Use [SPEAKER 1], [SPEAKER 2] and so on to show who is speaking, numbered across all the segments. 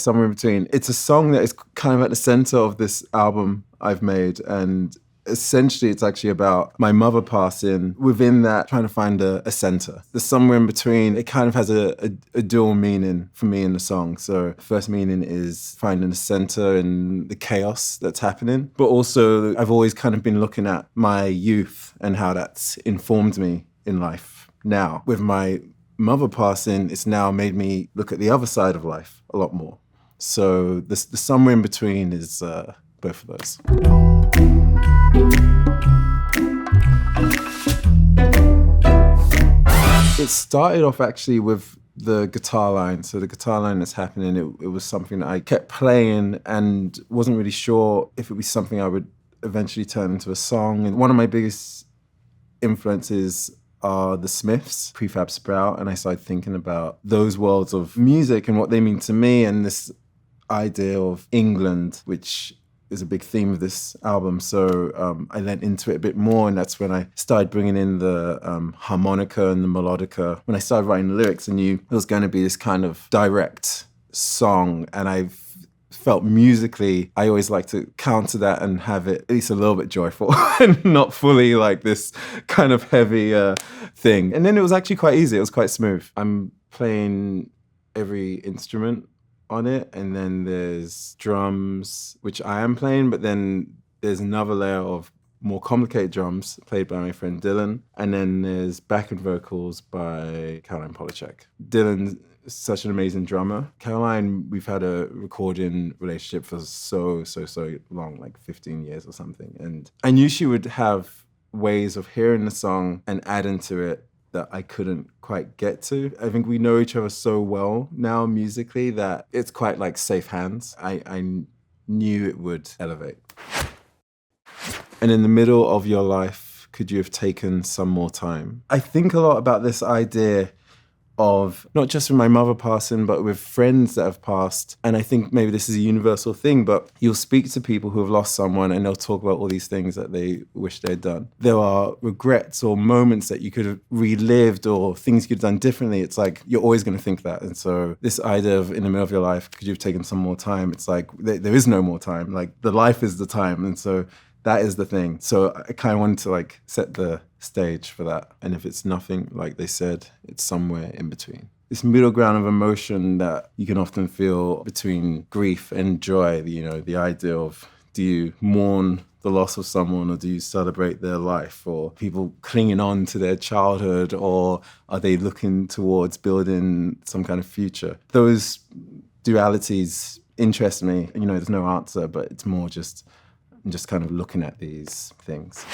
[SPEAKER 1] Somewhere in Between. It's a song that is kind of at the center of this album I've made, and essentially it's actually about my mother passing. Within that, trying to find a center. The Somewhere in Between, it kind of has a dual meaning for me in the song. So the first meaning is finding a center in the chaos that's happening, but also I've always kind of been looking at my youth and how that's informed me in life. Now, with my mother passing, it's now made me look at the other side of life a lot more. So the Somewhere in Between is both of those. It started off actually with the guitar line. So the guitar line that's happening, it was something that I kept playing and wasn't really sure if it was something I would eventually turn into a song. And one of my biggest influences are the Smiths, Prefab Sprout, and I started thinking about those worlds of music and what they mean to me, and this idea of England, which is a big theme of this album. So I lent into it a bit more, and that's when I started bringing in the harmonica and the melodica. When I started writing the lyrics, I knew it was going to be this kind of direct song, and I've felt musically, I always like to counter that and have it at least a little bit joyful and not fully like this kind of heavy thing. And then it was actually quite easy. It was quite smooth. I'm playing every instrument on it, and then there's drums, which I am playing, but then there's another layer of more complicated drums played by my friend Dylan, and then there's backing vocals by Caroline Polachek. Dylan's such an amazing drummer. Caroline, we've had a recording relationship for so long, like 15 years or something. And I knew she would have ways of hearing the song and adding to it that I couldn't quite get to. I think we know each other so well now musically that it's quite like safe hands. I knew it would elevate. And in the middle of your life, could you have taken some more time? I think a lot about this idea of not just with my mother passing, but with friends that have passed. And I think maybe this is a universal thing, but you'll speak to people who have lost someone and they'll talk about all these things that they wish they'd done. There are regrets or moments that you could have relived or things you could have done differently. It's like, you're always going to think that. And so this idea of in the middle of your life, could you have taken some more time? It's like, there is no more time. Like, the life is the time. And so that is the thing. So I kind of wanted to like set the stage for that. And if it's nothing, like they said, it's somewhere in between. This middle ground of emotion that you can often feel between grief and joy, you know, the idea of, do you mourn the loss of someone or do you celebrate their life? Or people clinging on to their childhood, or are they looking towards building some kind of future? Those dualities interest me. You know, there's no answer, but it's more just kind of looking at these things.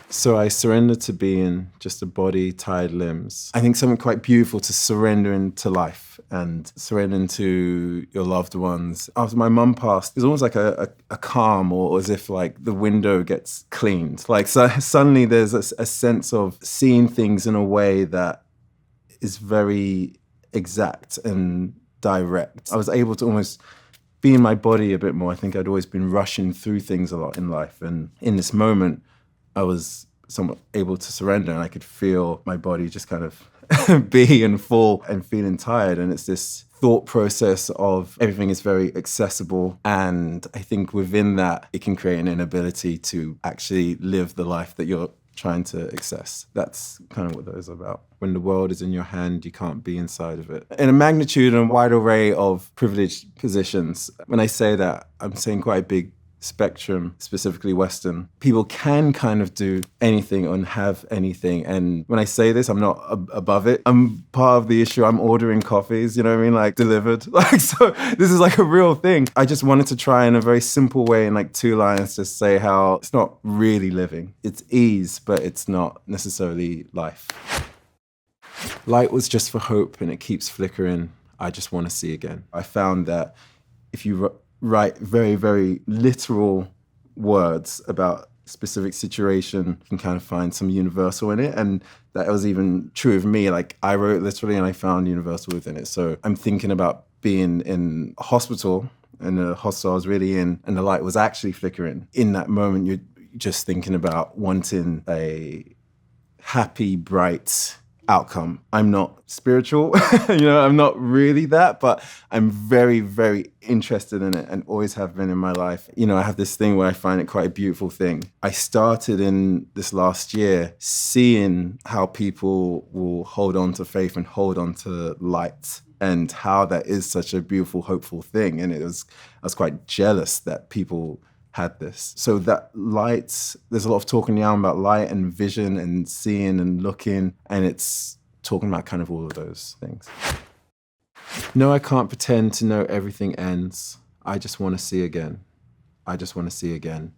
[SPEAKER 1] So I surrender to being just a body, tired limbs. I think something quite beautiful to surrendering to life and surrendering to your loved ones. After my mum passed, it's almost like a calm, or as if like the window gets cleaned. Like, so suddenly there's a sense of seeing things in a way that is very exact and direct. I was able to almost be in my body a bit more. I think I'd always been rushing through things a lot in life. And in this moment, I was somewhat able to surrender, and I could feel my body just kind of be and fall and feeling tired. And it's this thought process of everything is very accessible. And I think within that, it can create an inability to actually live the life that you're trying to access. That's kind of what those are about. When the world is in your hand, you can't be inside of it. In a magnitude and wide array of privileged positions, when I say that, I'm saying quite a big spectrum, specifically Western. People can kind of do anything and have anything. And when I say this, I'm not above it. I'm part of the issue. I'm ordering coffees, you know what I mean? Like, delivered. Like, so this is like a real thing. I just wanted to try in a very simple way, in like 2 lines, just say how it's not really living. It's ease, but it's not necessarily life. Light was just for hope, and it keeps flickering. I just want to see again. I found that if you write very, very literal words about a specific situation, you can kind of find some universal in it. And that was even true of me. Like, I wrote literally and I found universal within it. So I'm thinking about being in a hospital, and the hospital I was really in, and the light was actually flickering. In that moment, you're just thinking about wanting a happy, bright outcome. I'm not spiritual, I'm not really that, but I'm very, very interested in it and always have been in my life. I have this thing where I find it quite a beautiful thing. I started in this last year seeing how people will hold on to faith and hold on to light, and how that is such a beautiful, hopeful thing. And I was quite jealous that people had this. So that light, there's a lot of talking now about light and vision and seeing and looking, and it's talking about kind of all of those things. No, I can't pretend to know everything ends. I just want to see again. I just want to see again.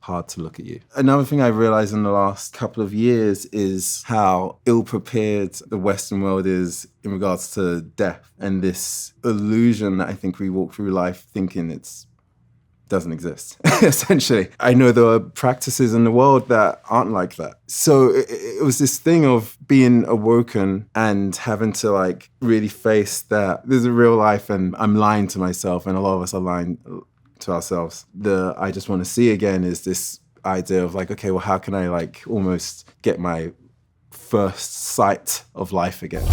[SPEAKER 1] Hard to look at you. Another thing I've realized in the last couple of years is how ill-prepared the Western world is in regards to death, and this illusion that I think we walk through life thinking it's doesn't exist, essentially. I know there are practices in the world that aren't like that. So it was this thing of being awoken and having to really face that there's a real life and I'm lying to myself, and a lot of us are lying to ourselves. The I just want to see again is this idea of okay, well, how can I almost get my first sight of life again?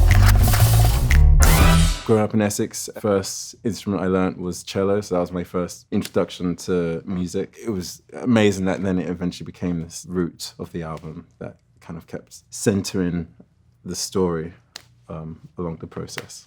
[SPEAKER 1] Growing up in Essex, first instrument I learned was cello, so that was my first introduction to music. It was amazing that then it eventually became this root of the album that kind of kept centering the story along the process.